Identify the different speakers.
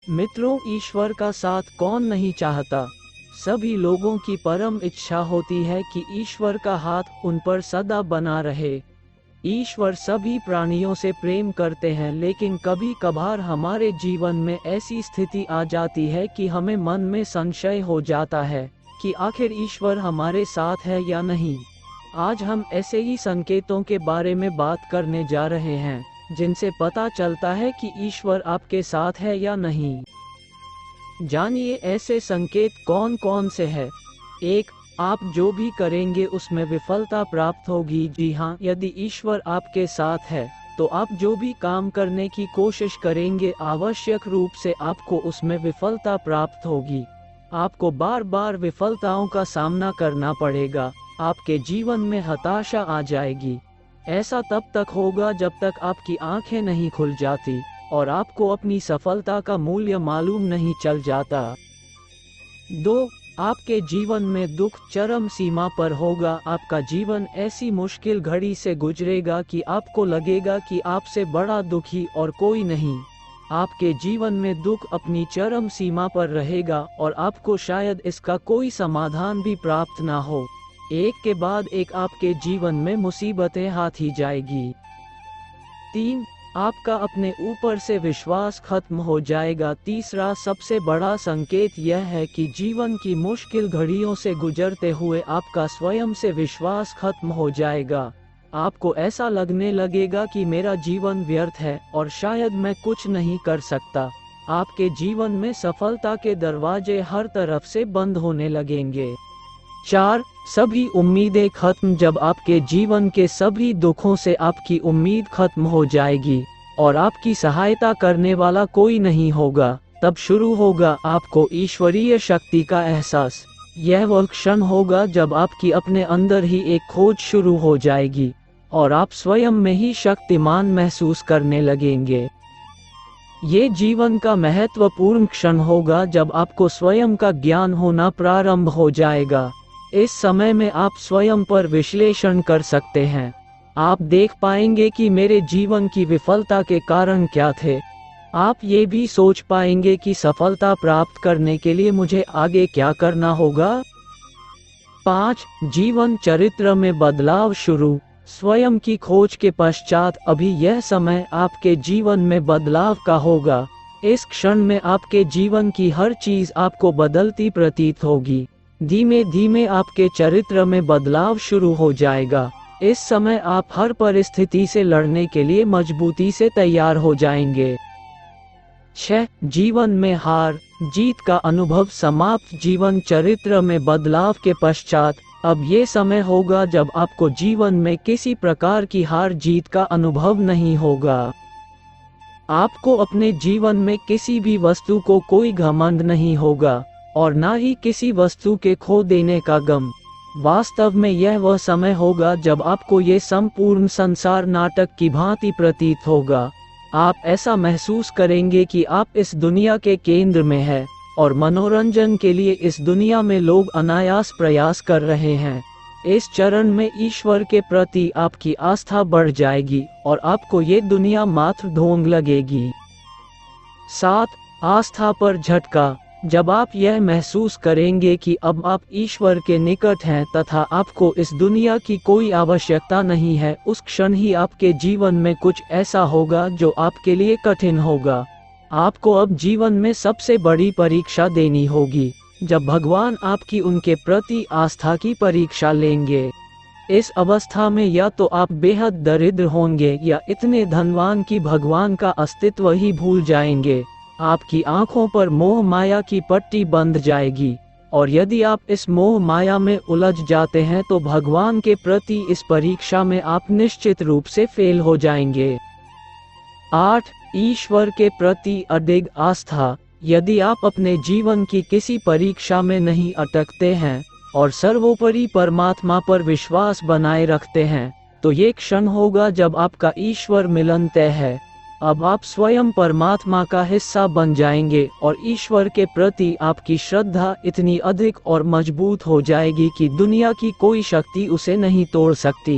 Speaker 1: मित्रों, ईश्वर का साथ कौन नहीं चाहता। सभी लोगों की परम इच्छा होती है कि ईश्वर का हाथ उन पर सदा बना रहे। ईश्वर सभी प्राणियों से प्रेम करते हैं, लेकिन कभी कभार हमारे जीवन में ऐसी स्थिति आ जाती है कि हमें मन में संशय हो जाता है कि आखिर ईश्वर हमारे साथ है या नहीं। आज हम ऐसे ही संकेतों के बारे में बात करने जा रहे हैं जिनसे पता चलता है कि ईश्वर आपके साथ है या नहीं। जानिए ऐसे संकेत कौन कौन से हैं। 1. आप जो भी करेंगे उसमें विफलता प्राप्त होगी। जी हाँ, यदि ईश्वर आपके साथ है तो आप जो भी काम करने की कोशिश करेंगे आवश्यक रूप से आपको उसमें विफलता प्राप्त होगी। आपको बार बार विफलताओं का सामना करना पड़ेगा। आपके जीवन में हताशा आ जाएगी। ऐसा तब तक होगा जब तक आपकी आंखें नहीं खुल जाती और आपको अपनी सफलता का मूल्य मालूम नहीं चल जाता। 2. आपके जीवन में दुख चरम सीमा पर होगा। आपका जीवन ऐसी मुश्किल घड़ी से गुजरेगा कि आपको लगेगा कि आपसे बड़ा दुखी और कोई नहीं। आपके जीवन में दुख अपनी चरम सीमा पर रहेगा और आपको शायद इसका कोई समाधान भी प्राप्त ना हो। एक के बाद एक आपके जीवन में मुसीबतें हाथ ही जाएगी। 3. आपका अपने ऊपर से विश्वास खत्म हो जाएगा। तीसरा सबसे बड़ा संकेत यह है कि जीवन की मुश्किल घड़ियों से गुजरते हुए आपका स्वयं से विश्वास खत्म हो जाएगा। आपको ऐसा लगने लगेगा कि मेरा जीवन व्यर्थ है और शायद मैं कुछ नहीं कर सकता। आपके जीवन में सफलता के दरवाजे हर तरफ से बंद होने लगेंगे। 4. सभी उम्मीदें खत्म। जब आपके जीवन के सभी दुखों से आपकी उम्मीद खत्म हो जाएगी और आपकी सहायता करने वाला कोई नहीं होगा, तब शुरू होगा आपको ईश्वरीय शक्ति का एहसास। यह वह क्षण होगा जब आपकी अपने अंदर ही एक खोज शुरू हो जाएगी और आप स्वयं में ही शक्तिमान महसूस करने लगेंगे। ये जीवन का महत्वपूर्ण क्षण होगा जब आपको स्वयं का ज्ञान होना प्रारंभ हो जाएगा। इस समय में आप स्वयं पर विश्लेषण कर सकते हैं। आप देख पाएंगे कि मेरे जीवन की विफलता के कारण क्या थे। आप ये भी सोच पाएंगे कि सफलता प्राप्त करने के लिए मुझे आगे क्या करना होगा। 5. जीवन चरित्र में बदलाव शुरू। स्वयं की खोज के पश्चात अभी यह समय आपके जीवन में बदलाव का होगा। इस क्षण में आपके जीवन की हर चीज आपको बदलती प्रतीत होगी। धीमे धीमे आपके चरित्र में बदलाव शुरू हो जाएगा। इस समय आप हर परिस्थिति से लड़ने के लिए मजबूती से तैयार हो जाएंगे। 6. जीवन में हार जीत का अनुभव समाप्त। जीवन चरित्र में बदलाव के पश्चात अब ये समय होगा जब आपको जीवन में किसी प्रकार की हार जीत का अनुभव नहीं होगा। आपको अपने जीवन में किसी भी वस्तु को कोई घमंड नहीं होगा और ना ही किसी वस्तु के खो देने का गम। वास्तव में यह वह समय होगा जब आपको ये संपूर्ण संसार नाटक की भांति प्रतीत होगा। आप ऐसा महसूस करेंगे कि आप इस दुनिया के केंद्र में हैं और मनोरंजन के लिए इस दुनिया में लोग अनायास प्रयास कर रहे हैं। इस चरण में ईश्वर के प्रति आपकी आस्था बढ़ जाएगी और आपको ये दुनिया मात्र ढोंग लगेगी। 7. आस्था पर झटका। जब आप यह महसूस करेंगे कि अब आप ईश्वर के निकट हैं तथा आपको इस दुनिया की कोई आवश्यकता नहीं है, उस क्षण ही आपके जीवन में कुछ ऐसा होगा जो आपके लिए कठिन होगा। आपको अब जीवन में सबसे बड़ी परीक्षा देनी होगी, जब भगवान आपकी उनके प्रति आस्था की परीक्षा लेंगे। इस अवस्था में या तो आप बेहद दरिद्र होंगे या इतने धनवान कि भगवान का अस्तित्व ही भूल जाएंगे। आपकी आंखों पर मोह माया की पट्टी बंध जाएगी और यदि आप इस मोह माया में उलझ जाते हैं तो भगवान के प्रति इस परीक्षा में आप निश्चित रूप से फेल हो जाएंगे। 8. ईश्वर के प्रति अडिग आस्था। यदि आप अपने जीवन की किसी परीक्षा में नहीं अटकते हैं और सर्वोपरि परमात्मा पर विश्वास बनाए रखते हैं, तो ये क्षण होगा जब आपका ईश्वर मिलन तय है। अब आप स्वयं परमात्मा का हिस्सा बन जाएंगे और ईश्वर के प्रति आपकी श्रद्धा इतनी अधिक और मजबूत हो जाएगी कि दुनिया की कोई शक्ति उसे नहीं तोड़ सकती।